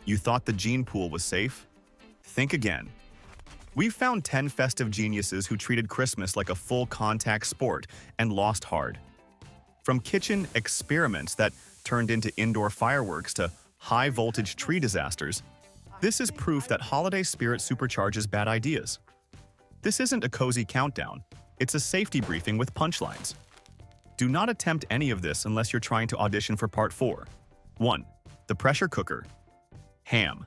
You thought the gene pool was safe? Think again. We've found 10 festive geniuses who treated Christmas like a full-contact sport and lost hard. From kitchen experiments that turned into indoor fireworks to high-voltage tree disasters, this is proof that holiday spirit supercharges bad ideas. This isn't a cozy countdown, it's a safety briefing with punchlines. Do not attempt any of this unless you're trying to audition for Part 4. 1. The pressure cooker. Ham.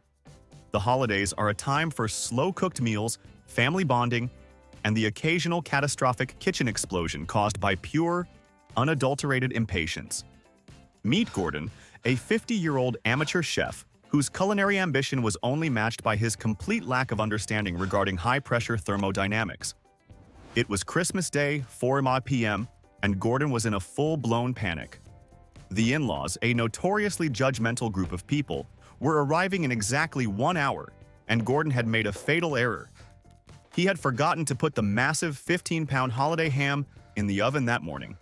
The holidays are a time for slow-cooked meals, family bonding, and the occasional catastrophic kitchen explosion caused by pure, unadulterated impatience. Meet Gordon, a 50-year-old amateur chef whose culinary ambition was only matched by his complete lack of understanding regarding high-pressure thermodynamics. It was Christmas Day, 4 p.m., and Gordon was in a full-blown panic. The in-laws, a notoriously judgmental group of people, were arriving in exactly 1 hour, and Gordon had made a fatal error. He had forgotten to put the massive 15-pound holiday ham in the oven that morning.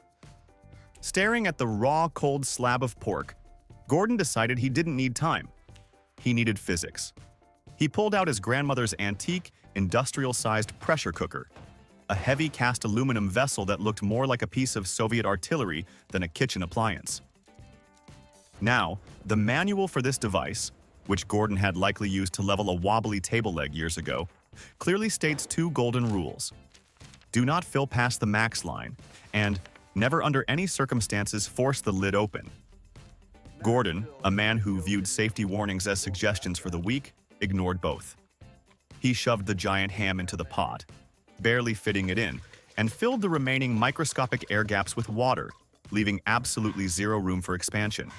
Staring at the raw, cold slab of pork, Gordon decided he didn't need time. He needed physics. He pulled out his grandmother's antique, industrial-sized pressure cooker, a heavy cast aluminum vessel that looked more like a piece of Soviet artillery than a kitchen appliance. Now, the manual for this device, which Gordon had likely used to level a wobbly table leg years ago, clearly states 2 golden rules. Do not fill past the max line, and never under any circumstances force the lid open. Gordon, a man who viewed safety warnings as suggestions for the weak, ignored both. He shoved the giant ham into the pot, barely fitting it in, and filled the remaining microscopic air gaps with water, leaving absolutely zero room for expansion.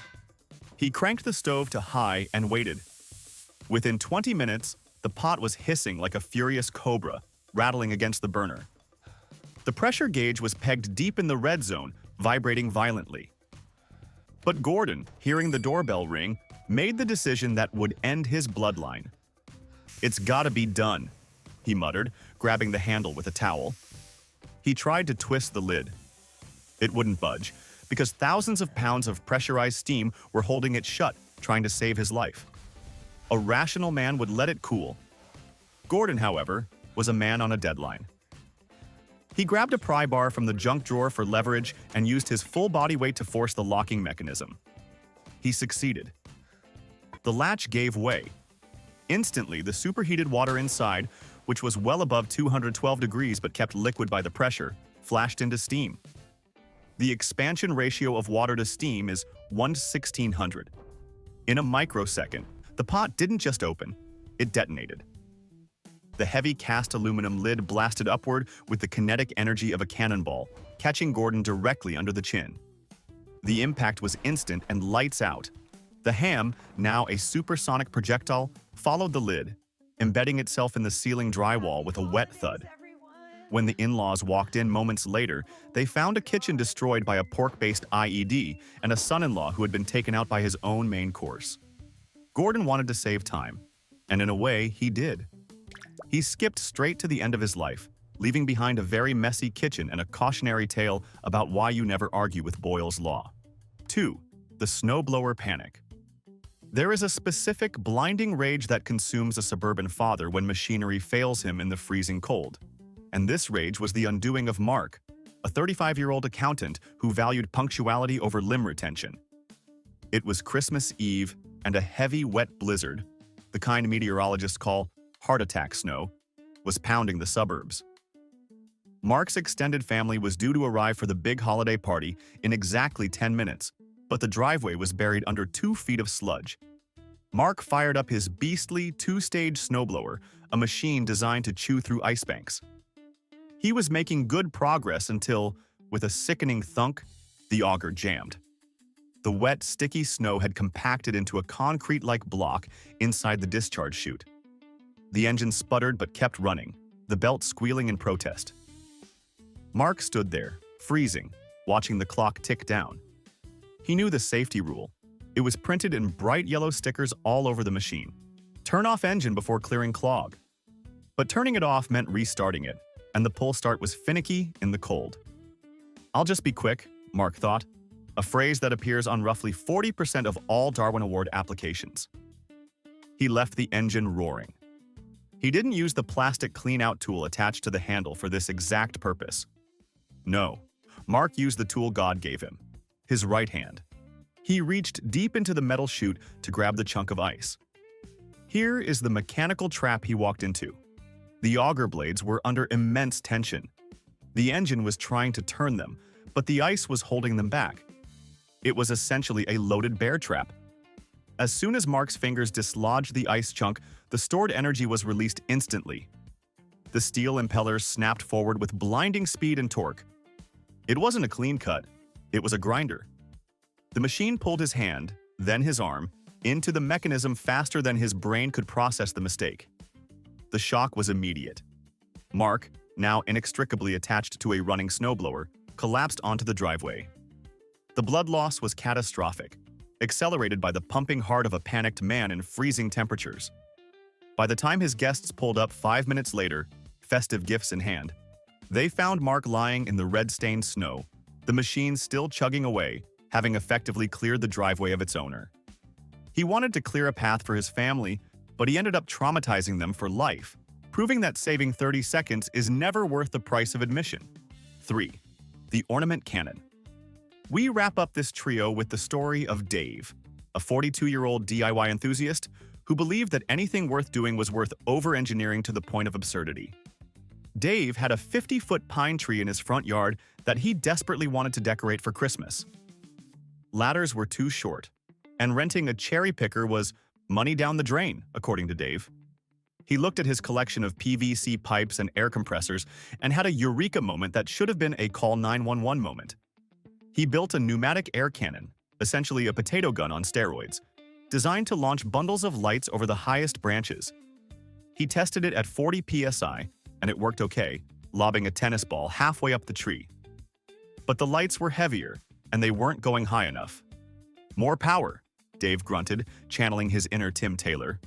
He cranked the stove to high and waited. Within 20 minutes, the pot was hissing like a furious cobra, rattling against the burner. The pressure gauge was pegged deep in the red zone, vibrating violently. But Gordon, hearing the doorbell ring, made the decision that would end his bloodline. "It's gotta be done," he muttered, grabbing the handle with a towel. He tried to twist the lid. It wouldn't budge, because thousands of pounds of pressurized steam were holding it shut, trying to save his life. A rational man would let it cool. Gordon, however, was a man on a deadline. He grabbed a pry bar from the junk drawer for leverage and used his full body weight to force the locking mechanism. He succeeded. The latch gave way. Instantly, the superheated water inside, which was well above 212 degrees but kept liquid by the pressure, flashed into steam. The expansion ratio of water to steam is 1 to 1600. In a microsecond, the pot didn't just open, it detonated. The heavy cast aluminum lid blasted upward with the kinetic energy of a cannonball, catching Gordon directly under the chin. The impact was instant and lights out. The ham, now a supersonic projectile, followed the lid, embedding itself in the ceiling drywall with a wet thud. When the in-laws walked in moments later, they found a kitchen destroyed by a pork-based IED and a son-in-law who had been taken out by his own main course. Gordon wanted to save time, and in a way, he did. He skipped straight to the end of his life, leaving behind a very messy kitchen and a cautionary tale about why you never argue with Boyle's Law. 2. The Snowblower Panic. There is a specific blinding rage that consumes a suburban father when machinery fails him in the freezing cold. And this rage was the undoing of Mark, a 35-year-old accountant who valued punctuality over limb retention. It was Christmas Eve, and a heavy, wet blizzard, the kind meteorologists call heart attack snow, was pounding the suburbs. Mark's extended family was due to arrive for the big holiday party in exactly 10 minutes, but the driveway was buried under 2 feet of sludge. Mark fired up his beastly 2-stage snowblower, a machine designed to chew through ice banks. He was making good progress until, with a sickening thunk, the auger jammed. The wet, sticky snow had compacted into a concrete-like block inside the discharge chute. The engine sputtered but kept running, the belt squealing in protest. Mark stood there, freezing, watching the clock tick down. He knew the safety rule. It was printed in bright yellow stickers all over the machine. Turn off engine before clearing clog. But turning it off meant restarting it, and the pull start was finicky in the cold. "I'll just be quick," Mark thought, a phrase that appears on roughly 40% of all Darwin Award applications. He left the engine roaring. He didn't use the plastic clean-out tool attached to the handle for this exact purpose. No, Mark used the tool God gave him, his right hand. He reached deep into the metal chute to grab the chunk of ice. Here is the mechanical trap he walked into. The auger blades were under immense tension. The engine was trying to turn them, but the ice was holding them back. It was essentially a loaded bear trap. As soon as Mark's fingers dislodged the ice chunk, the stored energy was released instantly. The steel impellers snapped forward with blinding speed and torque. It wasn't a clean cut, it was a grinder. The machine pulled his hand, then his arm, into the mechanism faster than his brain could process the mistake. The shock was immediate. Mark, now inextricably attached to a running snowblower, collapsed onto the driveway. The blood loss was catastrophic, accelerated by the pumping heart of a panicked man in freezing temperatures. By the time his guests pulled up 5 minutes later, festive gifts in hand, they found Mark lying in the red-stained snow, the machine still chugging away, having effectively cleared the driveway of its owner. He wanted to clear a path for his family, but he ended up traumatizing them for life, proving that saving 30 seconds is never worth the price of admission. 3. The Ornament Cannon. We wrap up this trio with the story of Dave, a 42-year-old DIY enthusiast who believed that anything worth doing was worth over-engineering to the point of absurdity. Dave had a 50-foot pine tree in his front yard that he desperately wanted to decorate for Christmas. Ladders were too short, and renting a cherry picker was money down the drain, according to Dave. He looked at his collection of PVC pipes and air compressors and had a eureka moment that should have been a call 911 moment. He built a pneumatic air cannon, essentially a potato gun on steroids, designed to launch bundles of lights over the highest branches. He tested it at 40 psi, and it worked okay, lobbing a tennis ball halfway up the tree. But the lights were heavier, and they weren't going high enough. "More power," Dave grunted, channeling his inner Tim Taylor.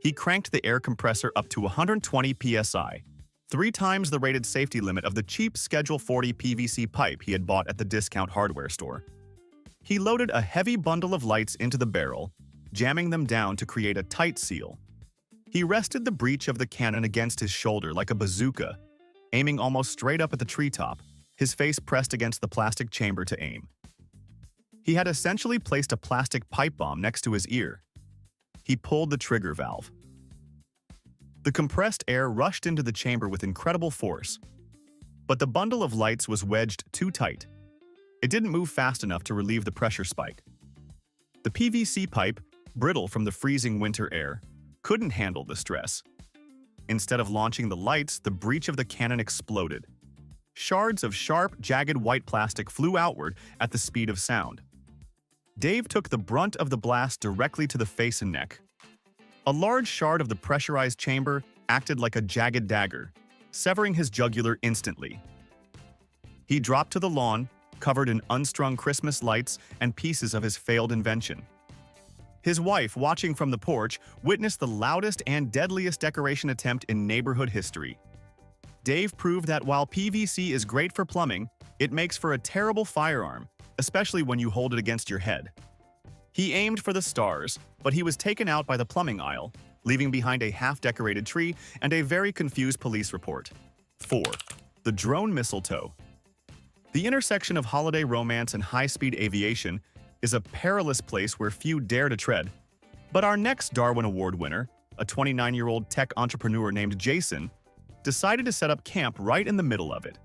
He cranked the air compressor up to 120 psi, 3 times the rated safety limit of the cheap Schedule 40 PVC pipe he had bought at the discount hardware store. He loaded a heavy bundle of lights into the barrel, jamming them down to create a tight seal. He rested the breech of the cannon against his shoulder like a bazooka, aiming almost straight up at the treetop, his face pressed against the plastic chamber to aim. He had essentially placed a plastic pipe bomb next to his ear. He pulled the trigger valve. The compressed air rushed into the chamber with incredible force, but the bundle of lights was wedged too tight. It didn't move fast enough to relieve the pressure spike. The PVC pipe, brittle from the freezing winter air, couldn't handle the stress. Instead of launching the lights, the breech of the cannon exploded. Shards of sharp, jagged white plastic flew outward at the speed of sound. Dave took the brunt of the blast directly to the face and neck. A large shard of the pressurized chamber acted like a jagged dagger, severing his jugular instantly. He dropped to the lawn, covered in unstrung Christmas lights and pieces of his failed invention. His wife, watching from the porch, witnessed the loudest and deadliest decoration attempt in neighborhood history. Dave proved that while PVC is great for plumbing, it makes for a terrible firearm, especially when you hold it against your head. He aimed for the stars, but he was taken out by the plumbing aisle, leaving behind a half-decorated tree and a very confused police report. 4. The drone mistletoe. The intersection of holiday romance and high-speed aviation is a perilous place where few dare to tread. But our next Darwin Award winner, a 29-year-old tech entrepreneur named Jason, decided to set up camp right in the middle of it.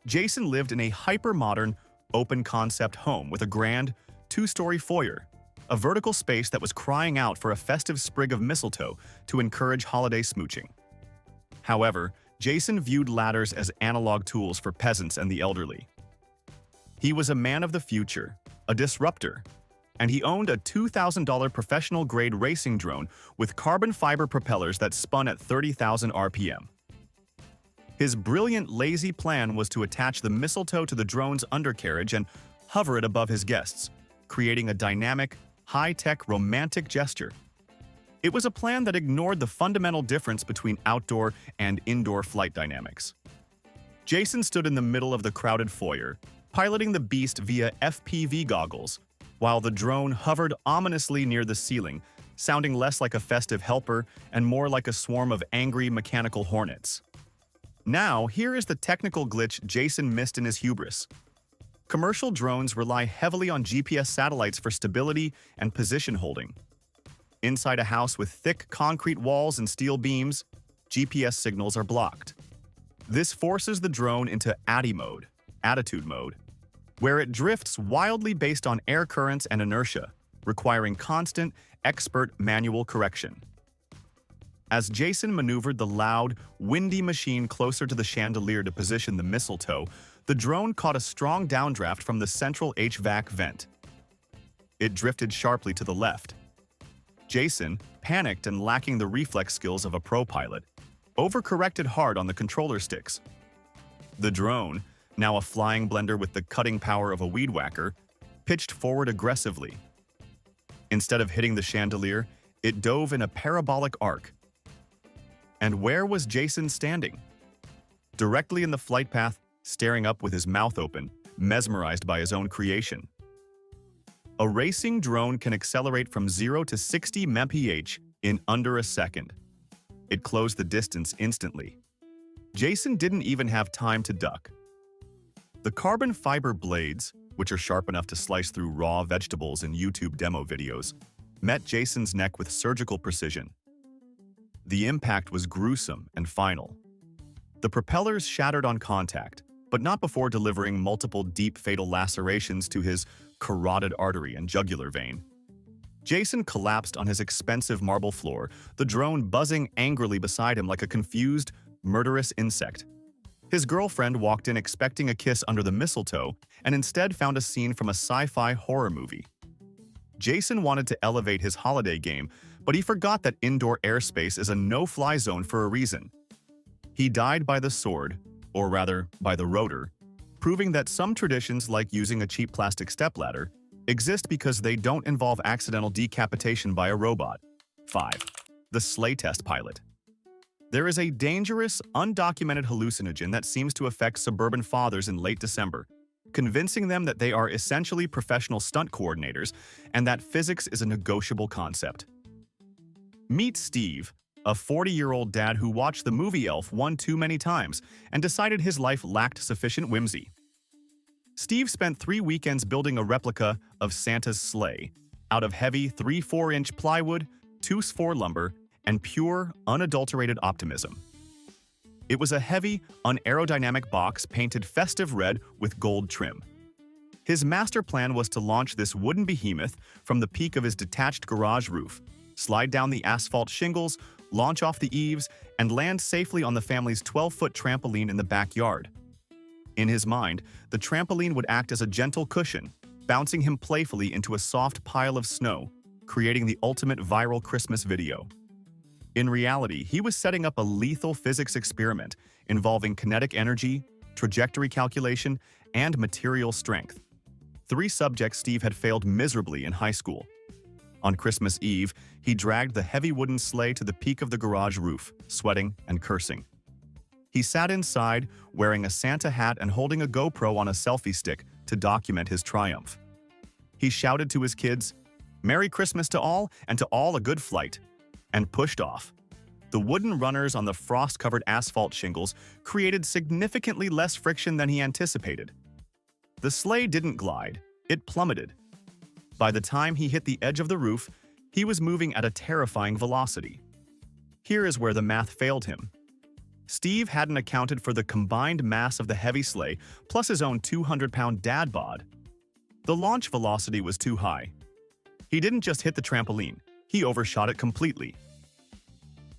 Jason lived in a hyper-modern, open-concept home with a grand, 2-story foyer, a vertical space that was crying out for a festive sprig of mistletoe to encourage holiday smooching. However, Jason viewed ladders as analog tools for peasants and the elderly. He was a man of the future, a disruptor, and he owned a $2,000 professional-grade racing drone with carbon fiber propellers that spun at 30,000 RPM. His brilliant, lazy plan was to attach the mistletoe to the drone's undercarriage and hover it above his guests, creating a dynamic, high-tech, romantic gesture. It was a plan that ignored the fundamental difference between outdoor and indoor flight dynamics. Jason stood in the middle of the crowded foyer, piloting the beast via FPV goggles, while the drone hovered ominously near the ceiling, sounding less like a festive helper and more like a swarm of angry mechanical hornets. Now, here is the technical glitch Jason missed in his hubris. Commercial drones rely heavily on GPS satellites for stability and position holding. Inside a house with thick concrete walls and steel beams, GPS signals are blocked. This forces the drone into attitude mode, where it drifts wildly based on air currents and inertia, requiring constant, expert manual correction. As Jason maneuvered the loud, windy machine closer to the chandelier to position the mistletoe, the drone caught a strong downdraft from the central HVAC vent. It drifted sharply to the left. Jason, panicked and lacking the reflex skills of a pro pilot, overcorrected hard on the controller sticks. The drone, now a flying blender with the cutting power of a weed whacker, pitched forward aggressively. Instead of hitting the chandelier, it dove in a parabolic arc. And where was Jason standing? Directly in the flight path, staring up with his mouth open, mesmerized by his own creation. A racing drone can accelerate from 0 to 60 mph in under a second. It closed the distance instantly. Jason didn't even have time to duck. The carbon fiber blades, which are sharp enough to slice through raw vegetables in YouTube demo videos, met Jason's neck with surgical precision. The impact was gruesome and final. The propellers shattered on contact, but not before delivering multiple deep fatal lacerations to his carotid artery and jugular vein. Jason collapsed on his expensive marble floor, the drone buzzing angrily beside him like a confused, murderous insect. His girlfriend walked in expecting a kiss under the mistletoe and instead found a scene from a sci-fi horror movie. Jason wanted to elevate his holiday game, but he forgot that indoor airspace is a no-fly zone for a reason. He died by the sword, or rather, by the rotor, proving that some traditions like using a cheap plastic stepladder exist because they don't involve accidental decapitation by a robot. 5. The Sleigh test pilot. There is a dangerous, undocumented hallucinogen that seems to affect suburban fathers in late December, convincing them that they are essentially professional stunt coordinators and that physics is a negotiable concept. Meet Steve, a 40-year-old dad who watched the movie Elf one too many times and decided his life lacked sufficient whimsy. Steve spent 3 weekends building a replica of Santa's sleigh out of heavy 3-4-inch plywood, 2x4 lumber, and pure, unadulterated optimism. It was a heavy, unaerodynamic box painted festive red with gold trim. His master plan was to launch this wooden behemoth from the peak of his detached garage roof, slide down the asphalt shingles, launch off the eaves, and land safely on the family's 12-foot trampoline in the backyard. In his mind, the trampoline would act as a gentle cushion, bouncing him playfully into a soft pile of snow, creating the ultimate viral Christmas video. In reality, he was setting up a lethal physics experiment involving kinetic energy, trajectory calculation, and material strength. 3 subjects Steve had failed miserably in high school. On Christmas Eve, he dragged the heavy wooden sleigh to the peak of the garage roof, sweating and cursing. He sat inside, wearing a Santa hat and holding a GoPro on a selfie stick to document his triumph. He shouted to his kids, "Merry Christmas to all, and to all a good flight," and pushed off. The wooden runners on the frost-covered asphalt shingles created significantly less friction than he anticipated. The sleigh didn't glide, it plummeted. By the time he hit the edge of the roof, he was moving at a terrifying velocity. Here is where the math failed him. Steve hadn't accounted for the combined mass of the heavy sleigh plus his own 200-pound dad bod. The launch velocity was too high. He didn't just hit the trampoline, he overshot it completely.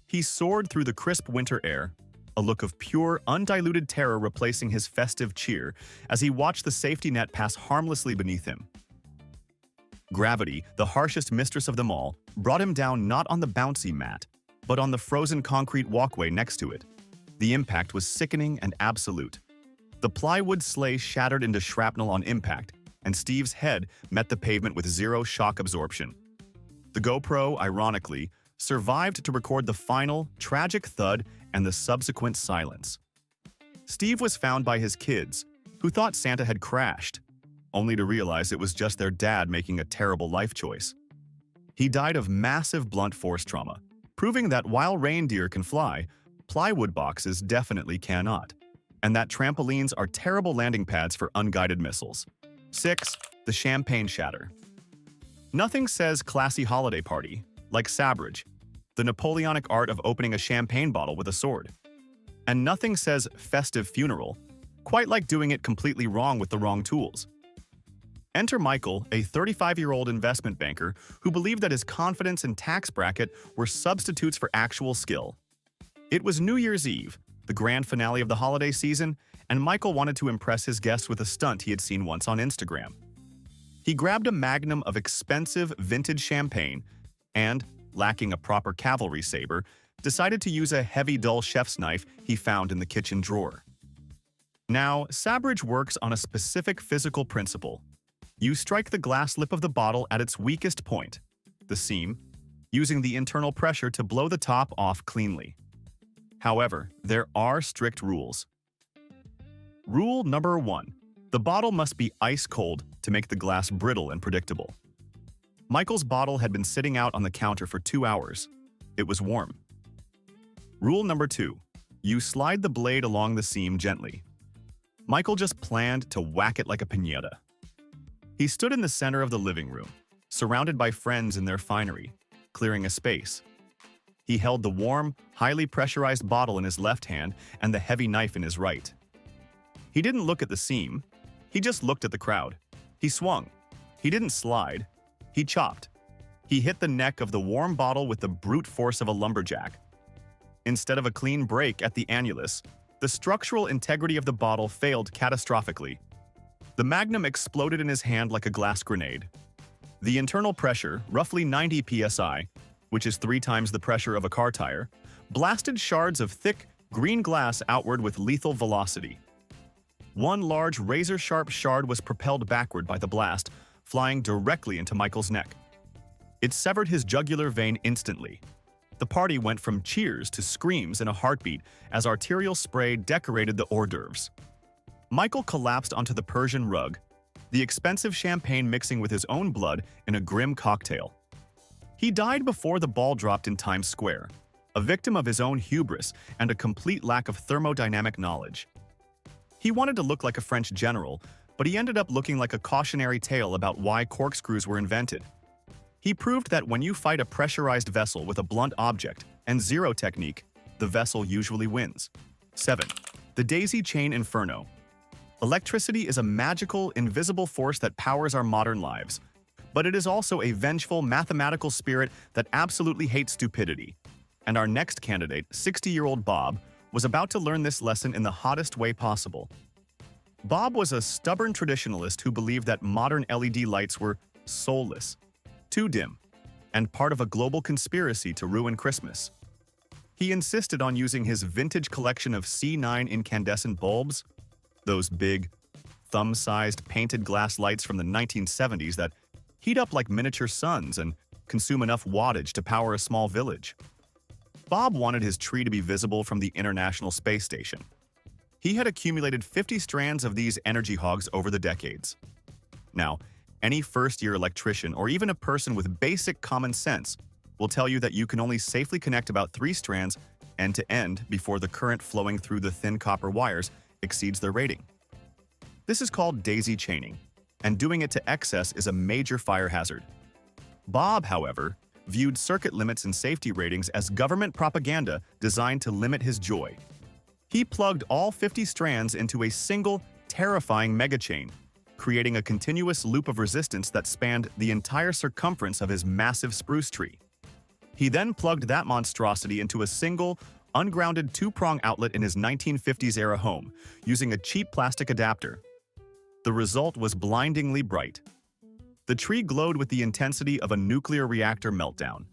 He soared through the crisp winter air, a look of pure, undiluted terror replacing his festive cheer as he watched the safety net pass harmlessly beneath him. Gravity, the harshest mistress of them all, brought him down not on the bouncy mat, but on the frozen concrete walkway next to it. The impact was sickening and absolute. The plywood sleigh shattered into shrapnel on impact, and Steve's head met the pavement with 0 shock absorption. The GoPro, ironically, survived to record the final, tragic thud and the subsequent silence. Steve was found by his kids, who thought Santa had crashed, only to realize it was just their dad making a terrible life choice. He died of massive blunt force trauma, proving that while reindeer can fly, plywood boxes definitely cannot, and that trampolines are terrible landing pads for unguided missiles. 6. The champagne shatter. Nothing says classy holiday party like sabrage, the Napoleonic art of opening a champagne bottle with a sword. And nothing says festive funeral quite like doing it completely wrong with the wrong tools. Enter Michael, a 35-year-old investment banker who believed that his confidence and tax bracket were substitutes for actual skill. It was New Year's Eve, the grand finale of the holiday season, and Michael wanted to impress his guests with a stunt he had seen once on Instagram. He grabbed a magnum of expensive vintage champagne and, lacking a proper cavalry saber, decided to use a heavy, dull chef's knife he found in the kitchen drawer. Now, sabrage works on a specific physical principle. You strike the glass lip of the bottle at its weakest point, the seam, using the internal pressure to blow the top off cleanly. However, there are strict rules. Rule number 1. The bottle must be ice cold to make the glass brittle and predictable. Michael's bottle had been sitting out on the counter for 2 hours. It was warm. Rule number 2. You slide the blade along the seam gently. Michael just planned to whack it like a piñata. He stood in the center of the living room, surrounded by friends in their finery, clearing a space. He held the warm, highly pressurized bottle in his left hand and the heavy knife in his right. He didn't look at the seam. He just looked at the crowd. He swung. He didn't slide. He chopped. He hit the neck of the warm bottle with the brute force of a lumberjack. Instead of a clean break at the annulus, the structural integrity of the bottle failed catastrophically. The magnum exploded in his hand like a glass grenade. The internal pressure, roughly 90 psi, which is 3 times the pressure of a car tire, blasted shards of thick, green glass outward with lethal velocity. One large razor-sharp shard was propelled backward by the blast, flying directly into Michael's neck. It severed his jugular vein instantly. The party went from cheers to screams in a heartbeat as arterial spray decorated the hors d'oeuvres. Michael collapsed onto the Persian rug, the expensive champagne mixing with his own blood in a grim cocktail. He died before the ball dropped in Times Square, a victim of his own hubris and a complete lack of thermodynamic knowledge. He wanted to look like a French general, but he ended up looking like a cautionary tale about why corkscrews were invented. He proved that when you fight a pressurized vessel with a blunt object and zero technique, the vessel usually wins. 7. The daisy chain inferno. Electricity is a magical, invisible force that powers our modern lives, but it is also a vengeful, mathematical spirit that absolutely hates stupidity. And our next candidate, 60-year-old Bob, was about to learn this lesson in the hottest way possible. Bob was a stubborn traditionalist who believed that modern LED lights were soulless, too dim, and part of a global conspiracy to ruin Christmas. He insisted on using his vintage collection of C9 incandescent bulbs, those big, thumb-sized painted glass lights from the 1970s that heat up like miniature suns and consume enough wattage to power a small village. Bob wanted his tree to be visible from the International Space Station. He had accumulated 50 strands of these energy hogs over the decades. Now, any first-year electrician or even a person with basic common sense will tell you that you can only safely connect about 3 strands end-to-end before the current flowing through the thin copper wires exceeds their rating. This is called daisy chaining, and doing it to excess is a major fire hazard. Bob, however, viewed circuit limits and safety ratings as government propaganda designed to limit his joy. He plugged all 50 strands into a single, terrifying megachain, creating a continuous loop of resistance that spanned the entire circumference of his massive spruce tree. He then plugged that monstrosity into a single, ungrounded 2-prong outlet in his 1950s-era home, using a cheap plastic adapter. The result was blindingly bright. The tree glowed with the intensity of a nuclear reactor meltdown.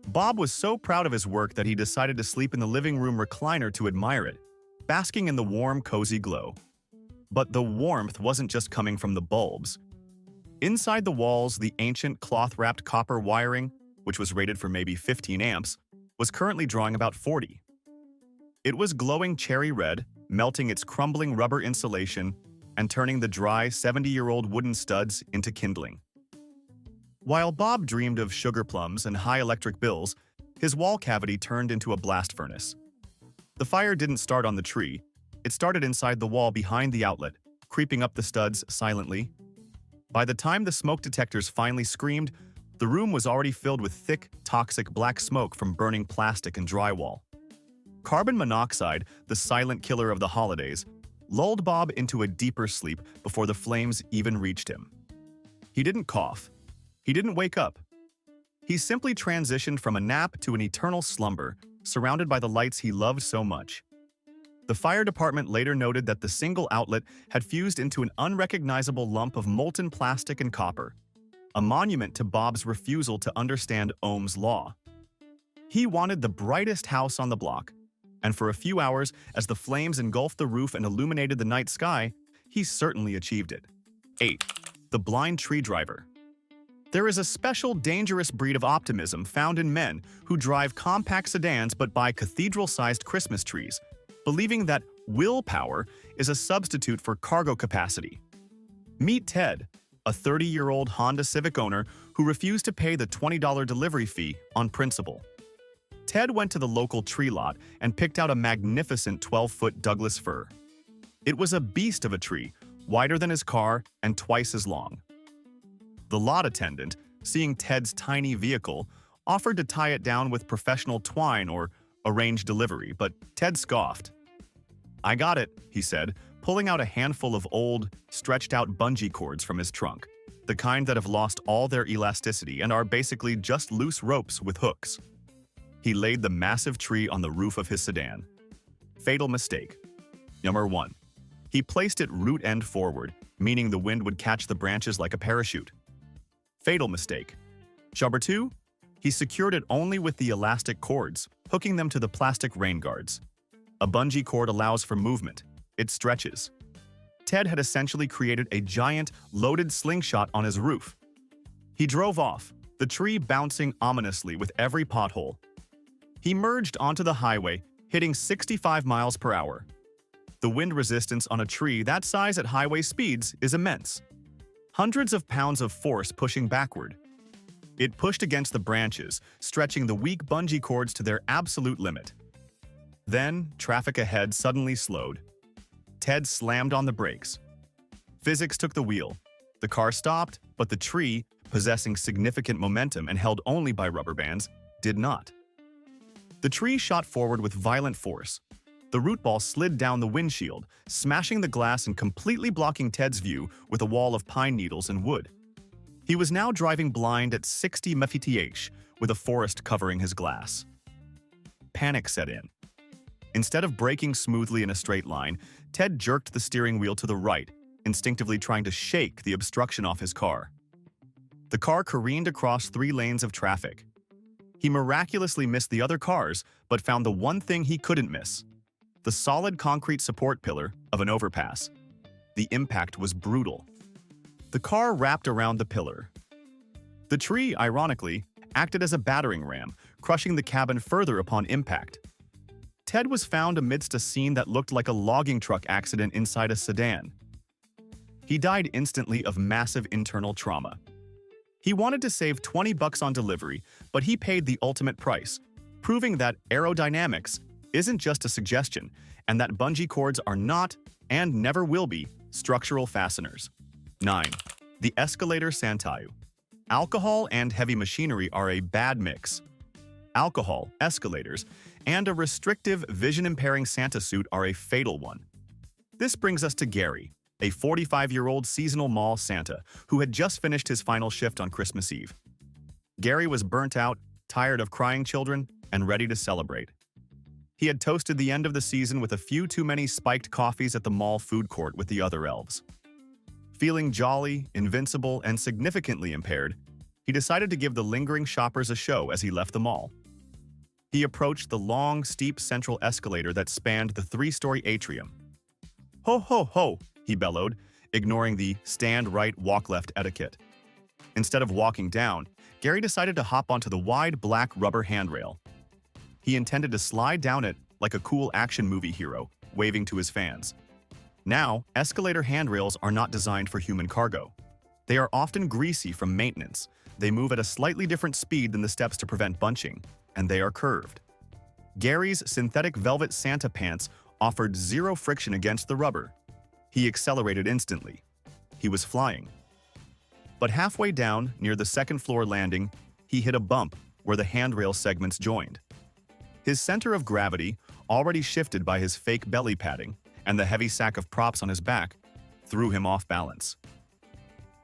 Bob was so proud of his work that he decided to sleep in the living room recliner to admire it, basking in the warm, cozy glow. But the warmth wasn't just coming from the bulbs. Inside the walls, the ancient cloth-wrapped copper wiring, which was rated for maybe 15 amps, was currently drawing about 40. It was glowing cherry red, melting its crumbling rubber insulation and turning the dry 70-year-old wooden studs into kindling. While Bob dreamed of sugar plums and high electric bills, his wall cavity turned into a blast furnace. The fire didn't start on the tree. It started inside the wall behind the outlet, creeping up the studs silently. By the time the smoke detectors finally screamed, the room was already filled with thick, toxic black smoke from burning plastic and drywall. Carbon monoxide, the silent killer of the holidays, lulled Bob into a deeper sleep before the flames even reached him. He didn't cough. He didn't wake up. He simply transitioned from a nap to an eternal slumber, surrounded by the lights he loved so much. The fire department later noted that the single outlet had fused into an unrecognizable lump of molten plastic and copper, a monument to Bob's refusal to understand Ohm's law. He wanted the brightest house on the block, and for a few hours, as the flames engulfed the roof and illuminated the night sky, he certainly achieved it. 8. The blind tree driver. There is a special dangerous breed of optimism found in men who drive compact sedans but buy cathedral-sized Christmas trees, believing that willpower is a substitute for cargo capacity. Meet Ted, a 30-year-old Honda Civic owner who refused to pay the $20 delivery fee on principle. Ted went to the local tree lot and picked out a magnificent 12-foot Douglas fir. It was a beast of a tree, wider than his car and twice as long. The lot attendant, seeing Ted's tiny vehicle, offered to tie it down with professional twine or arrange delivery, but Ted scoffed. "I got it," he said, pulling out a handful of old, stretched-out bungee cords from his trunk, the kind that have lost all their elasticity and are basically just loose ropes with hooks. He laid the massive tree on the roof of his sedan. Fatal mistake. Number 1. He placed it root end forward, meaning the wind would catch the branches like a parachute. Fatal mistake. Number 2. He secured it only with the elastic cords, hooking them to the plastic rain guards. A bungee cord allows for movement. It stretches. Ted had essentially created a giant, loaded slingshot on his roof. He drove off, the tree bouncing ominously with every pothole. He merged onto the highway, hitting 65 miles per hour. The wind resistance on a tree that size at highway speeds is immense. Hundreds of pounds of force pushing backward. It pushed against the branches, stretching the weak bungee cords to their absolute limit. Then, traffic ahead suddenly slowed. Ted slammed on the brakes. Physics took the wheel. The car stopped, but the tree, possessing significant momentum and held only by rubber bands, did not. The tree shot forward with violent force. The root ball slid down the windshield, smashing the glass and completely blocking Ted's view with a wall of pine needles and wood. He was now driving blind at 60 mph, with a forest covering his glass. Panic set in. Instead of braking smoothly in a straight line, Ted jerked the steering wheel to the right, instinctively trying to shake the obstruction off his car. The car careened across 3 lanes of traffic. He miraculously missed the other cars, but found the one thing he couldn't miss: the solid concrete support pillar of an overpass. The impact was brutal. The car wrapped around the pillar. The tree, ironically, acted as a battering ram, crushing the cabin further upon impact. Ted was found amidst a scene that looked like a logging truck accident inside a sedan. He died instantly of massive internal trauma. He wanted to save $20 on delivery, but he paid the ultimate price, proving that aerodynamics isn't just a suggestion, and that bungee cords are not, and never will be, structural fasteners. 9. The Escalator Santayu. Alcohol and heavy machinery are a bad mix. Alcohol, escalators, and a restrictive, vision-impairing Santa suit are a fatal one. This brings us to Gary, a 45-year-old seasonal mall Santa who had just finished his final shift on Christmas Eve. Gary was burnt out, tired of crying children, and ready to celebrate. He had toasted the end of the season with a few too many spiked coffees at the mall food court with the other elves. Feeling jolly, invincible, and significantly impaired, he decided to give the lingering shoppers a show as he left the mall. He approached the long, steep central escalator that spanned the 3-story atrium. "Ho, ho, ho," he bellowed, ignoring the stand right, walk left etiquette. Instead of walking down, Gary decided to hop onto the wide black rubber handrail. He intended to slide down it like a cool action movie hero, waving to his fans. Now, escalator handrails are not designed for human cargo. They are often greasy from maintenance, They move at a slightly different speed than the steps to prevent bunching, and they are curved. Gary's synthetic velvet Santa pants offered zero friction against the rubber. He accelerated instantly. He was flying. But halfway down, near the second-floor landing, he hit a bump where the handrail segments joined. His center of gravity, already shifted by his fake belly padding and the heavy sack of props on his back, threw him off balance.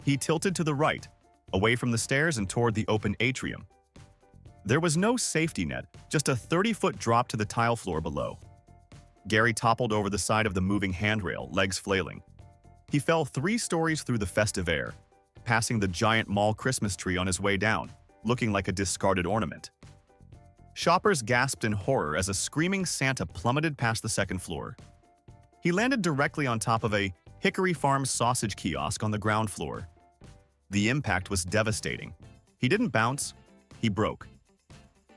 He tilted to the right, away from the stairs and toward the open atrium. There was no safety net, just a 30-foot drop to the tile floor below. Gary toppled over the side of the moving handrail, legs flailing. He fell 3 stories through the festive air, passing the giant mall Christmas tree on his way down, looking like a discarded ornament. Shoppers gasped in horror as a screaming Santa plummeted past the second floor. He landed directly on top of a Hickory Farms sausage kiosk on the ground floor. The impact was devastating. He didn't bounce, he broke.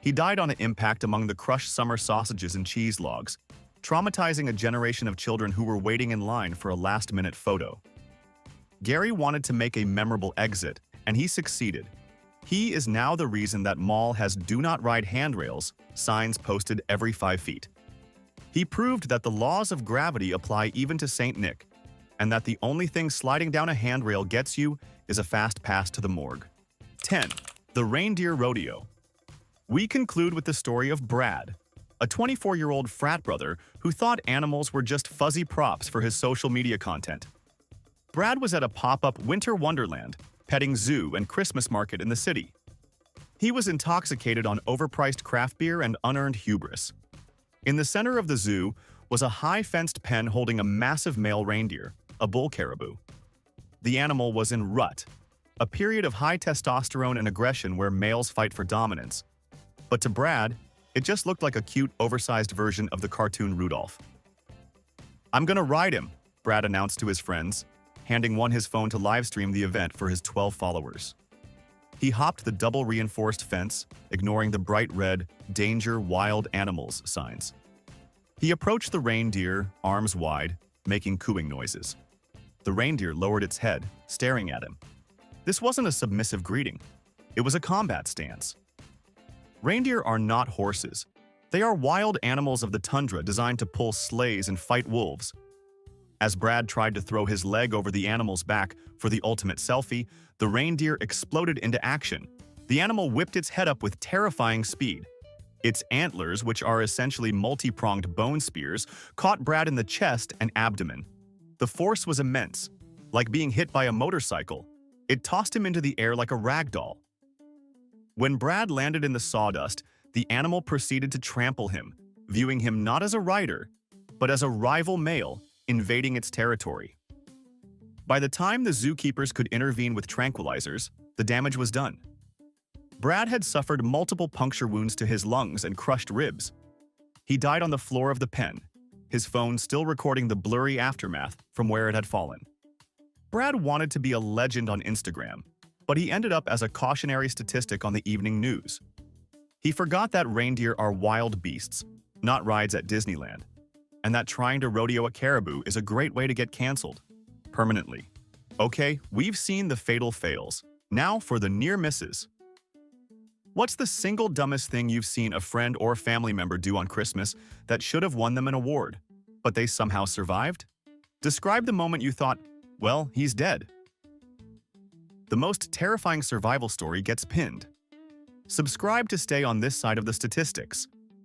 He died on an impact among the crushed summer sausages and cheese logs, traumatizing a generation of children who were waiting in line for a last-minute photo. Gary wanted to make a memorable exit, and he succeeded. He is now the reason that mall has "Do Not Ride" handrails, signs posted every 5 feet. He proved that the laws of gravity apply even to St. Nick, and that the only thing sliding down a handrail gets you is a fast pass to the morgue. 10. The Reindeer Rodeo. We conclude with the story of Brad, a 24-year-old frat brother who thought animals were just fuzzy props for his social media content. Brad was at a pop-up winter wonderland, petting zoo and Christmas market in the city. He was intoxicated on overpriced craft beer and unearned hubris. In the center of the zoo was a high-fenced pen holding a massive male reindeer, a bull caribou. The animal was in rut, a period of high testosterone and aggression where males fight for dominance. But to Brad, it just looked like a cute, oversized version of the cartoon Rudolph. "I'm gonna ride him," Brad announced to his friends, handing one his phone to livestream the event for his 12 followers. He hopped the double-reinforced fence, ignoring the bright red "Danger Wild Animals" signs. He approached the reindeer, arms wide, making cooing noises. The reindeer lowered its head, staring at him. This wasn't a submissive greeting. It was a combat stance. Reindeer are not horses. They are wild animals of the tundra designed to pull sleighs and fight wolves. As Brad tried to throw his leg over the animal's back for the ultimate selfie, the reindeer exploded into action. The animal whipped its head up with terrifying speed. Its antlers, which are essentially multi-pronged bone spears, caught Brad in the chest and abdomen. The force was immense. Like being hit by a motorcycle, it tossed him into the air like a rag doll. When Brad landed in the sawdust, the animal proceeded to trample him, viewing him not as a rider, but as a rival male invading its territory. By the time the zookeepers could intervene with tranquilizers, the damage was done. Brad had suffered multiple puncture wounds to his lungs and crushed ribs. He died on the floor of the pen, his phone still recording the blurry aftermath from where it had fallen. Brad wanted to be a legend on Instagram, but he ended up as a cautionary statistic on the evening news. He forgot that reindeer are wild beasts, not rides at Disneyland, and that trying to rodeo a caribou is a great way to get canceled. Permanently. Okay, we've seen the fatal fails. Now for the near misses. What's the single dumbest thing you've seen a friend or family member do on Christmas that should have won them an award, but they somehow survived? Describe the moment you thought, well, he's dead. The most terrifying survival story gets pinned. Subscribe to stay on this side of the statistics.